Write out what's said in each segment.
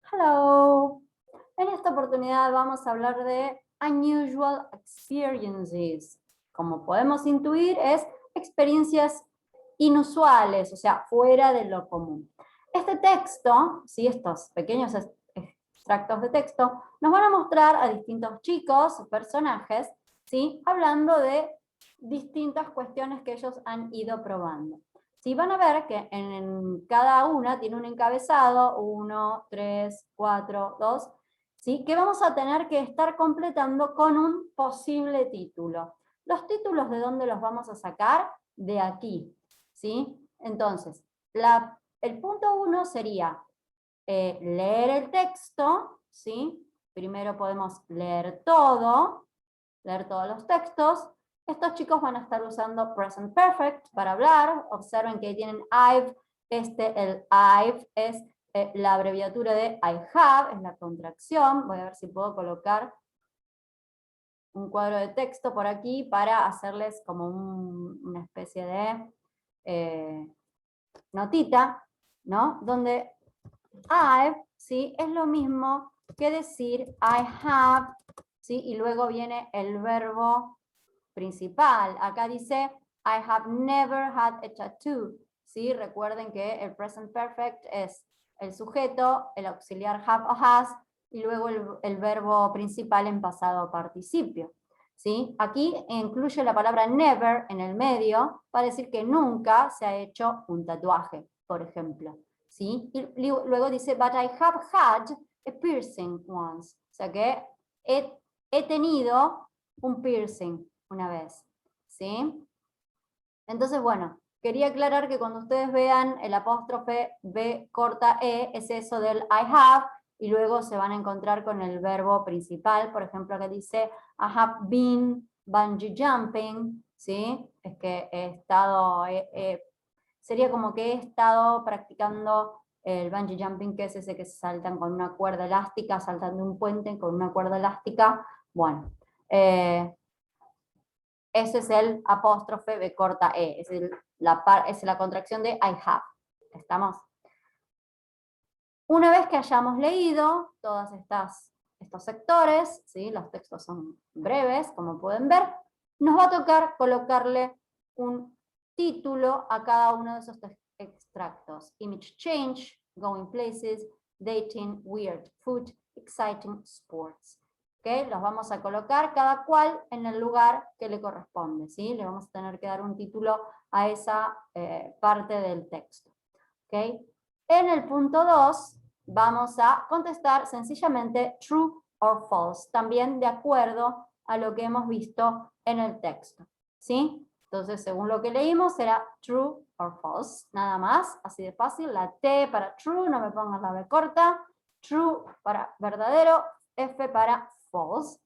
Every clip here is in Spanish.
Hello. En esta oportunidad vamos a hablar de unusual experiences. Como podemos intuir, es experiencias inusuales, o sea, fuera de lo común. Este texto, ¿sí? Estos pequeños extractos de texto, nos van a mostrar a distintos chicos, personajes, ¿sí? Hablando de distintas cuestiones que ellos han ido probando. Sí, van a ver que en cada una tiene un encabezado, 1, 3, 4, 2, ¿sí? Que vamos a tener que estar completando con un posible título. ¿Los títulos de dónde los vamos a sacar? De aquí, ¿sí? Entonces, el punto 1 sería leer el texto, ¿sí? Primero podemos leer todos los textos. Estos chicos van a estar usando present perfect para hablar. Observen que tienen I've. El I've es la abreviatura de I have, es la contracción. Voy a ver si puedo colocar un cuadro de texto por aquí para hacerles como una especie de notita, ¿no? Donde I've, ¿sí? Es lo mismo que decir I have, ¿sí? Y luego viene el verbo principal. Acá dice, I have never had a tattoo. ¿Sí? Recuerden que el present perfect es el sujeto, el auxiliar have o has, y luego el verbo principal en pasado participio. ¿Sí? Aquí incluye la palabra never en el medio para decir que nunca se ha hecho un tatuaje, por ejemplo. ¿Sí? Y luego dice, but I have had a piercing once. O sea que he tenido un piercing una vez, ¿sí? Entonces, bueno, quería aclarar que cuando ustedes vean el apóstrofe B corta E, es eso del I have, y luego se van a encontrar con el verbo principal, por ejemplo, que dice I have been bungee jumping, ¿sí? Es que he estado, sería como que he estado practicando el bungee jumping, que es ese que se saltan con una cuerda elástica, saltando un puente con una cuerda elástica. Bueno, ese es el apóstrofe B corta E, es la contracción de I have. ¿Estamos? Una vez que hayamos leído todos estos sectores, ¿sí? Los textos son breves, como pueden ver, nos va a tocar colocarle un título a cada uno de esos extractos. Image change, going places, dating, weird food, exciting sports. ¿Okay? Los vamos a colocar cada cual en el lugar que le corresponde, ¿sí? Le vamos a tener que dar un título a esa parte del texto. ¿Okay? En el punto 2 vamos a contestar sencillamente true or false, también de acuerdo a lo que hemos visto en el texto, ¿sí? Entonces, según lo que leímos, será true or false, nada más, así de fácil. La T para true, no me pongas la B corta. True para verdadero, F para false.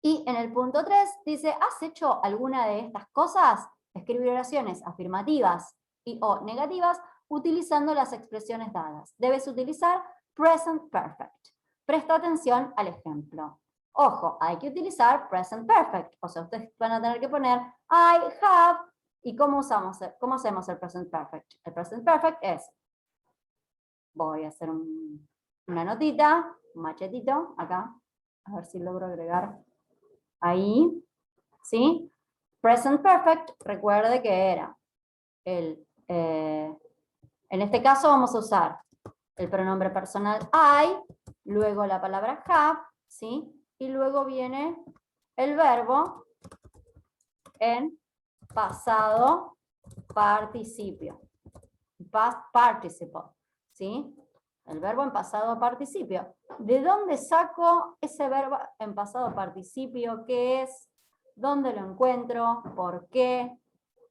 Y en el punto 3 dice, ¿has hecho alguna de estas cosas? Escribir oraciones afirmativas y o negativas utilizando las expresiones dadas. Debes utilizar present perfect. Presta atención al ejemplo. Ojo, hay que utilizar present perfect. O sea, ustedes van a tener que poner I have. ¿Y cómo hacemos el present perfect? El present perfect es, voy a hacer una notita, un machetito acá, a ver si logro agregar ahí, ¿sí? Present perfect, recuerde que era en este caso vamos a usar el pronombre personal I, luego la palabra have, ¿sí? Y luego viene el verbo en pasado participio. Past participle, ¿sí? El verbo en pasado participio. ¿De dónde saco ese verbo en pasado participio? ¿Qué es? ¿Dónde lo encuentro? ¿Por qué?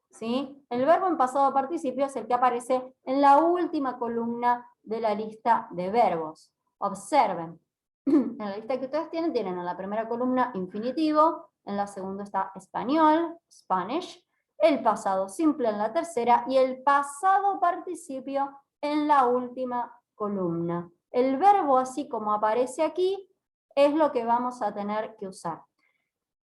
¿Sí? El verbo en pasado participio es el que aparece en la última columna de la lista de verbos. Observen. En la lista que ustedes tienen en la primera columna infinitivo, en la segunda está español, Spanish, el pasado simple en la tercera y el pasado participio en la última columna. El verbo, así como aparece aquí, es lo que vamos a tener que usar.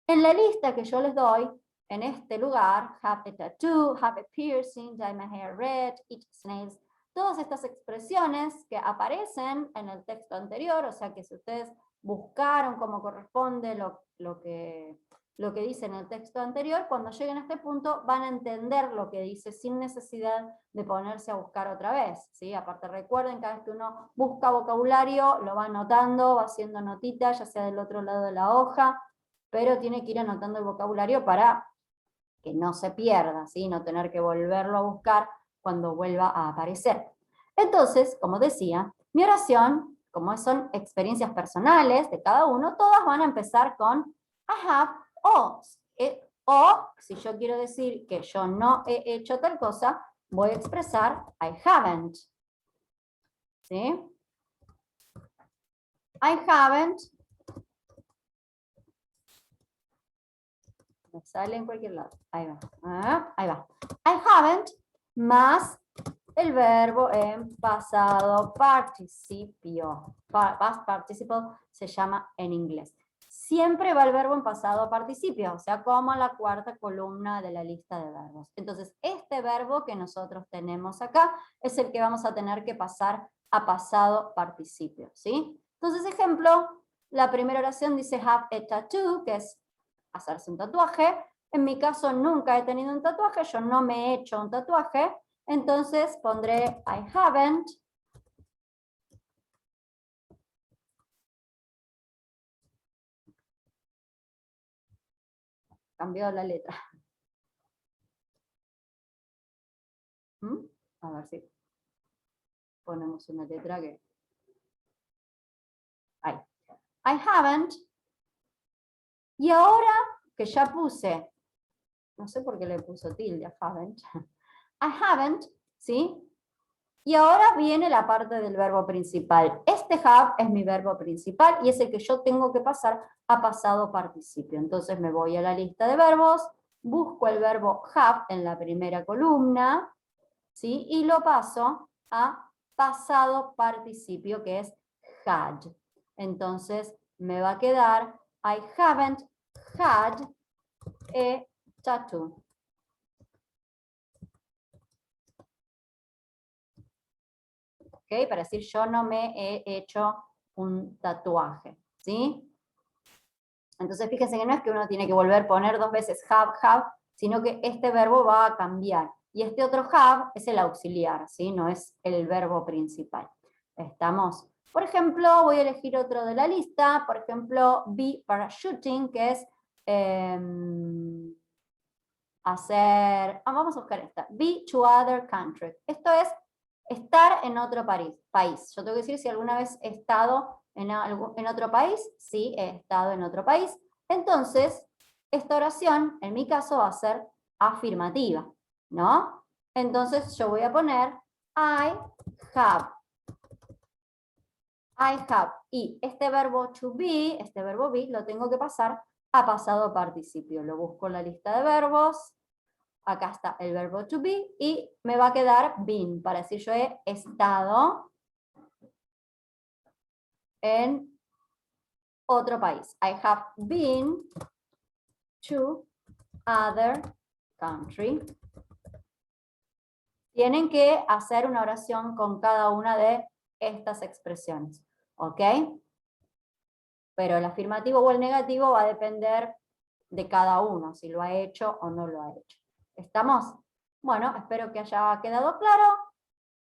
En la lista que yo les doy, en este lugar, have a tattoo, have a piercing, dye my hair red, eat snails, todas estas expresiones que aparecen en el texto anterior, o sea que si ustedes buscaron como corresponde lo que dice en el texto anterior, cuando lleguen a este punto van a entender lo que dice sin necesidad de ponerse a buscar otra vez, ¿sí? Aparte recuerden, cada vez que uno busca vocabulario, lo va anotando, va haciendo notitas, ya sea del otro lado de la hoja, pero tiene que ir anotando el vocabulario para que no se pierda, ¿sí? No tener que volverlo a buscar cuando vuelva a aparecer. Entonces, como decía, mi oración, como son experiencias personales de cada uno, todas van a empezar con I have, o si yo quiero decir que yo no he hecho tal cosa, voy a expresar I haven't. ¿Sí? I haven't. Me sale en cualquier lado. Ahí va. Ahí va. I haven't más el verbo en pasado participio. Past participle se llama en inglés. Siempre va el verbo en pasado participio, o sea, como la cuarta columna de la lista de verbos. Entonces, este verbo que nosotros tenemos acá es el que vamos a tener que pasar a pasado participio, ¿sí? Entonces, ejemplo, la primera oración dice have a tattoo, que es hacerse un tatuaje. En mi caso nunca he tenido un tatuaje, yo no me he hecho un tatuaje, entonces pondré I haven't cambiado la letra. A ver si ponemos una letra que... Ahí. I haven't. Y ahora que ya puse, no sé por qué le puso tilde a haven't. I haven't, ¿sí? Y ahora viene la parte del verbo principal. Este have es mi verbo principal y es el que yo tengo que pasar a pasado participio. Entonces me voy a la lista de verbos, busco el verbo have en la primera columna, ¿sí? Y lo paso a pasado participio, que es had. Entonces me va a quedar I haven't had a tattoo. ¿Okay? Para decir yo no me he hecho un tatuaje, ¿sí? Entonces fíjense que no es que uno tiene que volver a poner dos veces have, sino que este verbo va a cambiar. Y este otro have es el auxiliar, ¿sí? No es el verbo principal. ¿Estamos? Por ejemplo, voy a elegir otro de la lista, por ejemplo, be parachuting, que es hacer, vamos a buscar esta, be to other country. Esto es estar en otro país. Yo tengo que decir si alguna vez he estado en otro país. Sí, he estado en otro país. Entonces, esta oración, en mi caso, va a ser afirmativa, ¿no? Entonces yo voy a poner I have. I have. Y este verbo to be, este verbo be, lo tengo que pasar a pasado participio. Lo busco en la lista de verbos. Acá está el verbo to be y me va a quedar been, para decir yo he estado en otro país. I have been to other country. Tienen que hacer una oración con cada una de estas expresiones, ¿ok? Pero el afirmativo o el negativo va a depender de cada uno, si lo ha hecho o no lo ha hecho. ¿Estamos? Bueno, espero que haya quedado claro.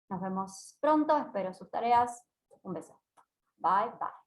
Nos vemos pronto, espero sus tareas. Un beso. Bye, bye.